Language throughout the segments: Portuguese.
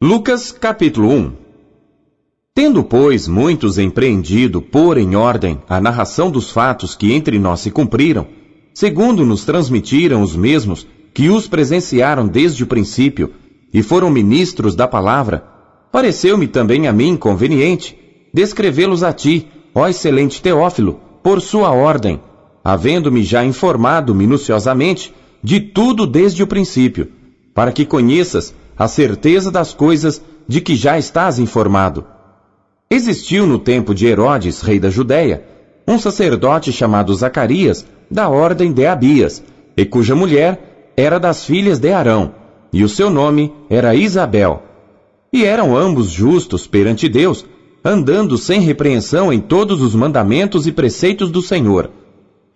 Lucas capítulo 1. Tendo, pois, muitos empreendido pôr em ordem a narração dos fatos que entre nós se cumpriram, segundo nos transmitiram os mesmos que os presenciaram desde o princípio e foram ministros da palavra, pareceu-me também a mim conveniente descrevê-los a ti, ó excelente Teófilo, por sua ordem, havendo-me já informado minuciosamente de tudo desde o princípio, para que conheças a certeza das coisas de que já estás informado. Existiu no tempo de Herodes, rei da Judéia, um sacerdote chamado Zacarias, da ordem de Abias, e cuja mulher era das filhas de Arão, e o seu nome era Isabel. E eram ambos justos perante Deus, andando sem repreensão em todos os mandamentos e preceitos do Senhor.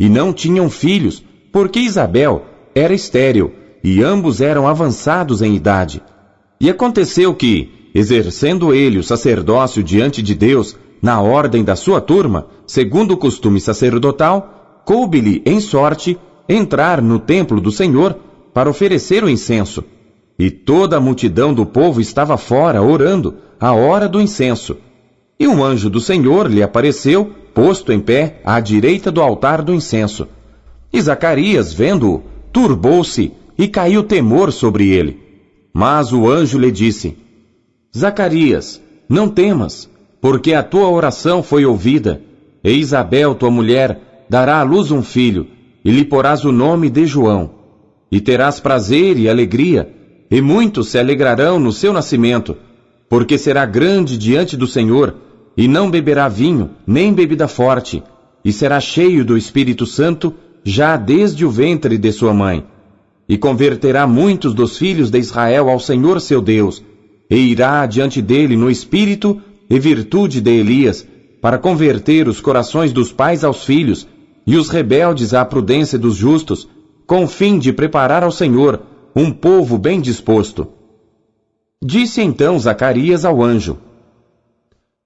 E não tinham filhos, porque Isabel era estéril, e ambos eram avançados em idade. E aconteceu que, exercendo ele o sacerdócio diante de Deus, na ordem da sua turma, segundo o costume sacerdotal, coube-lhe em sorte entrar no templo do Senhor para oferecer o incenso. E toda a multidão do povo estava fora, orando, à hora do incenso. E um anjo do Senhor lhe apareceu, posto em pé, à direita do altar do incenso. E Zacarias, vendo-o, turbou-se, e caiu temor sobre ele. Mas o anjo lhe disse: Zacarias, não temas, porque a tua oração foi ouvida. E Isabel, tua mulher, dará à luz um filho, e lhe porás o nome de João. E terás prazer e alegria, e muitos se alegrarão no seu nascimento, porque será grande diante do Senhor, e não beberá vinho, nem bebida forte, e será cheio do Espírito Santo, já desde o ventre de sua mãe. E converterá muitos dos filhos de Israel ao Senhor seu Deus, e irá diante dele no espírito e virtude de Elias, para converter os corações dos pais aos filhos, e os rebeldes à prudência dos justos, com o fim de preparar ao Senhor um povo bem disposto. Disse então Zacarias ao anjo: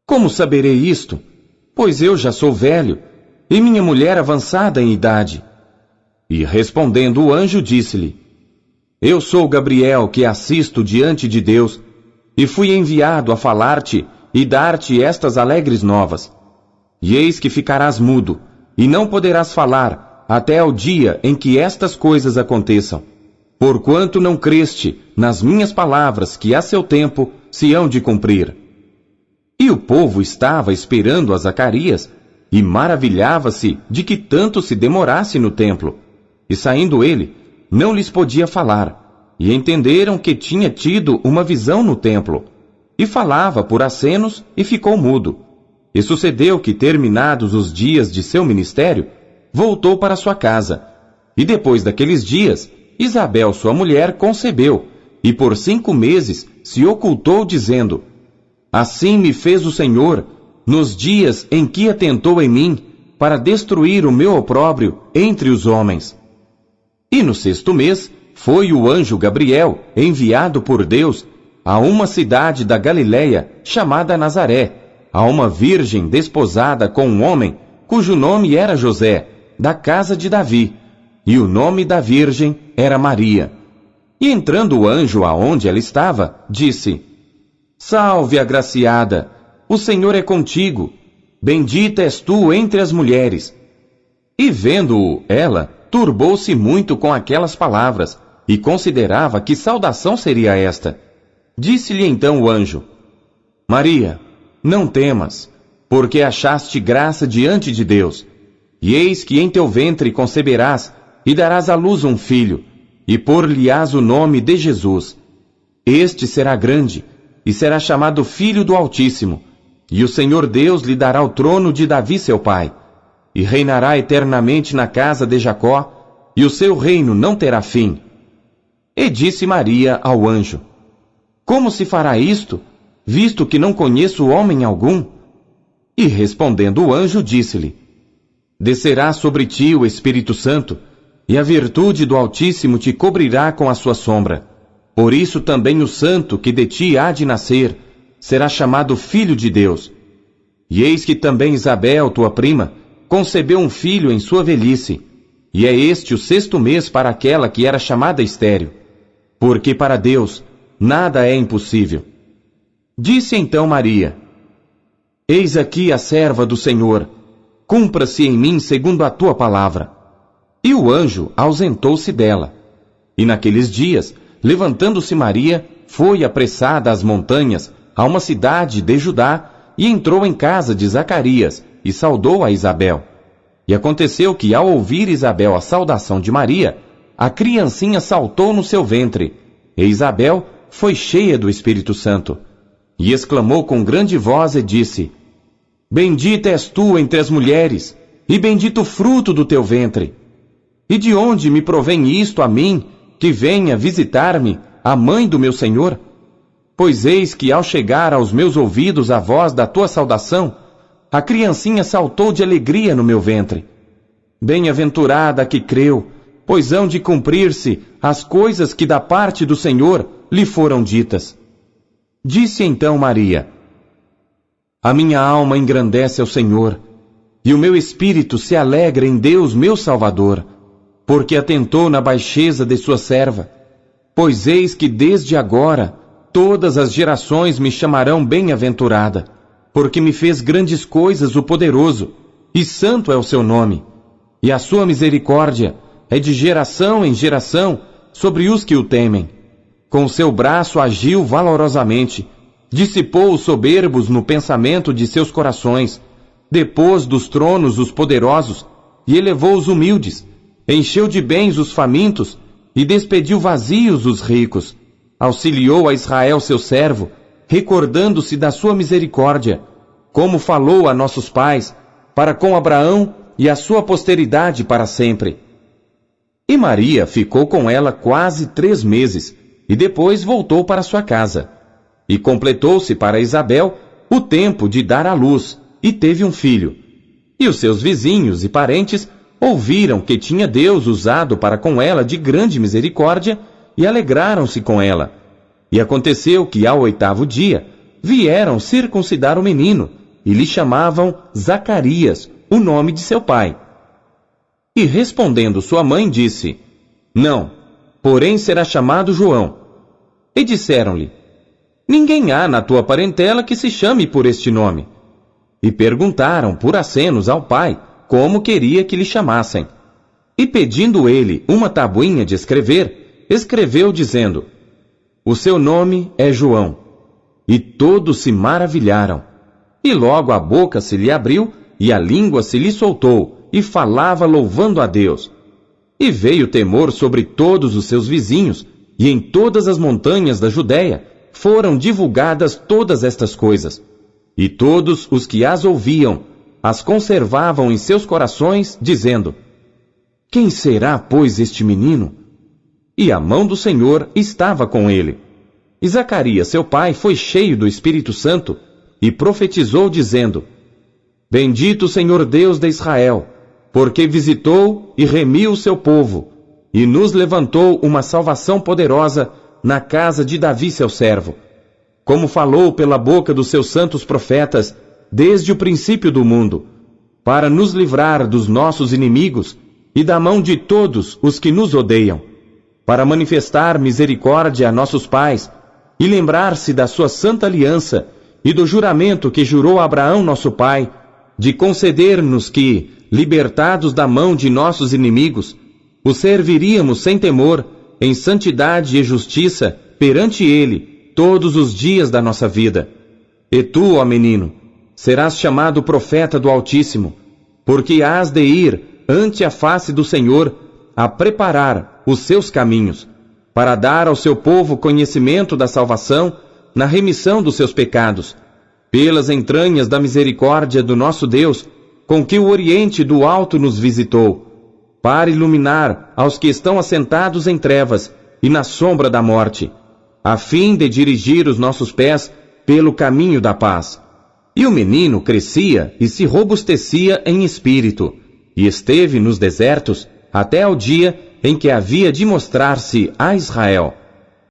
Como saberei isto? Pois eu já sou velho, e minha mulher avançada em idade. E respondendo o anjo, disse-lhe: Eu sou Gabriel, que assisto diante de Deus, e fui enviado a falar-te e dar-te estas alegres novas. E eis que ficarás mudo, e não poderás falar, até ao dia em que estas coisas aconteçam, porquanto não creste nas minhas palavras, que a seu tempo se hão de cumprir. E o povo estava esperando a Zacarias, e maravilhava-se de que tanto se demorasse no templo. E saindo ele, não lhes podia falar, e entenderam que tinha tido uma visão no templo. E falava por acenos e ficou mudo. E sucedeu que, terminados os dias de seu ministério, voltou para sua casa. E depois daqueles dias, Isabel, sua mulher, concebeu, e por 5 meses se ocultou, dizendo: Assim me fez o Senhor, nos dias em que atentou em mim, para destruir o meu opróbrio entre os homens. E no 6º mês, foi o anjo Gabriel, enviado por Deus, a uma cidade da Galiléia, chamada Nazaré, a uma virgem desposada com um homem, cujo nome era José, da casa de Davi, e o nome da virgem era Maria. E entrando o anjo aonde ela estava, disse: Salve, agraciada, o Senhor é contigo, bendita és tu entre as mulheres. E vendo-o ela, turbou-se muito com aquelas palavras, e considerava que saudação seria esta. Disse-lhe então o anjo: Maria, não temas, porque achaste graça diante de Deus. E eis que em teu ventre conceberás, e darás à luz um filho, e pôr-lhe-ás o nome de Jesus. Este será grande, e será chamado Filho do Altíssimo, e o Senhor Deus lhe dará o trono de Davi seu pai, e reinará eternamente na casa de Jacó, e o seu reino não terá fim. E disse Maria ao anjo: Como se fará isto, visto que não conheço homem algum? E respondendo o anjo, disse-lhe: Descerá sobre ti o Espírito Santo, e a virtude do Altíssimo te cobrirá com a sua sombra. Por isso também o santo que de ti há de nascer será chamado Filho de Deus. E eis que também Isabel, tua prima, concebeu um filho em sua velhice, e é este o 6º mês para aquela que era chamada estéril, porque para Deus nada é impossível. Disse então Maria: Eis aqui a serva do Senhor, cumpra-se em mim segundo a tua palavra. E o anjo ausentou-se dela. E naqueles dias, levantando-se Maria, foi apressada às montanhas, a uma cidade de Judá, e entrou em casa de Zacarias, e saudou a Isabel. E aconteceu que, ao ouvir Isabel a saudação de Maria, a criancinha saltou no seu ventre, e Isabel foi cheia do Espírito Santo. E exclamou com grande voz e disse: Bendita és tu entre as mulheres, e bendito o fruto do teu ventre. E de onde me provém isto a mim, que venha visitar-me a mãe do meu Senhor? Pois eis que ao chegar aos meus ouvidos a voz da tua saudação, a criancinha saltou de alegria no meu ventre. Bem-aventurada a que creu, pois hão de cumprir-se as coisas que da parte do Senhor lhe foram ditas. Disse então Maria: A minha alma engrandece ao Senhor, e o meu espírito se alegra em Deus meu Salvador, porque atentou na baixeza de sua serva. Pois eis que desde agora todas as gerações me chamarão bem-aventurada, porque me fez grandes coisas o poderoso, e santo é o seu nome. E a sua misericórdia é de geração em geração sobre os que o temem. Com seu braço agiu valorosamente, dissipou os soberbos no pensamento de seus corações, depôs dos tronos os poderosos, e elevou os humildes, encheu de bens os famintos, e despediu vazios os ricos. Auxiliou a Israel seu servo, recordando-se da sua misericórdia, como falou a nossos pais, para com Abraão e a sua posteridade para sempre. E Maria ficou com ela quase 3 meses, e depois voltou para sua casa. E completou-se para Isabel o tempo de dar à luz, e teve um filho. E os seus vizinhos e parentes ouviram que tinha Deus usado para com ela de grande misericórdia, e alegraram-se com ela. E aconteceu que ao 8º dia vieram circuncidar o menino, e lhe chamavam Zacarias, o nome de seu pai. E respondendo sua mãe disse: Não, porém será chamado João. E disseram-lhe: Ninguém há na tua parentela que se chame por este nome. E perguntaram por acenos ao pai como queria que lhe chamassem. E pedindo ele uma tabuinha de escrever, escreveu dizendo: O seu nome é João. E todos se maravilharam. E logo a boca se lhe abriu, e a língua se lhe soltou, e falava louvando a Deus. E veio temor sobre todos os seus vizinhos, e em todas as montanhas da Judéia foram divulgadas todas estas coisas. E todos os que as ouviam, as conservavam em seus corações, dizendo: Quem será, pois, este menino? E a mão do Senhor estava com ele. E Zacarias, seu pai, foi cheio do Espírito Santo, e profetizou, dizendo: Bendito o Senhor Deus de Israel, porque visitou e remiu o seu povo, e nos levantou uma salvação poderosa na casa de Davi seu servo, como falou pela boca dos seus santos profetas, desde o princípio do mundo, para nos livrar dos nossos inimigos e da mão de todos os que nos odeiam, para manifestar misericórdia a nossos pais e lembrar-se da sua santa aliança e do juramento que jurou a Abraão nosso pai, de conceder-nos que, libertados da mão de nossos inimigos, o serviríamos sem temor, em santidade e justiça perante ele todos os dias da nossa vida. E tu, ó menino, serás chamado profeta do Altíssimo, porque hás de ir ante a face do Senhor a preparar os seus caminhos, para dar ao seu povo conhecimento da salvação na remissão dos seus pecados, pelas entranhas da misericórdia do nosso Deus, com que o Oriente do Alto nos visitou, para iluminar aos que estão assentados em trevas e na sombra da morte, a fim de dirigir os nossos pés pelo caminho da paz. E o menino crescia e se robustecia em espírito, e esteve nos desertos até ao dia em que havia de mostrar-se a Israel.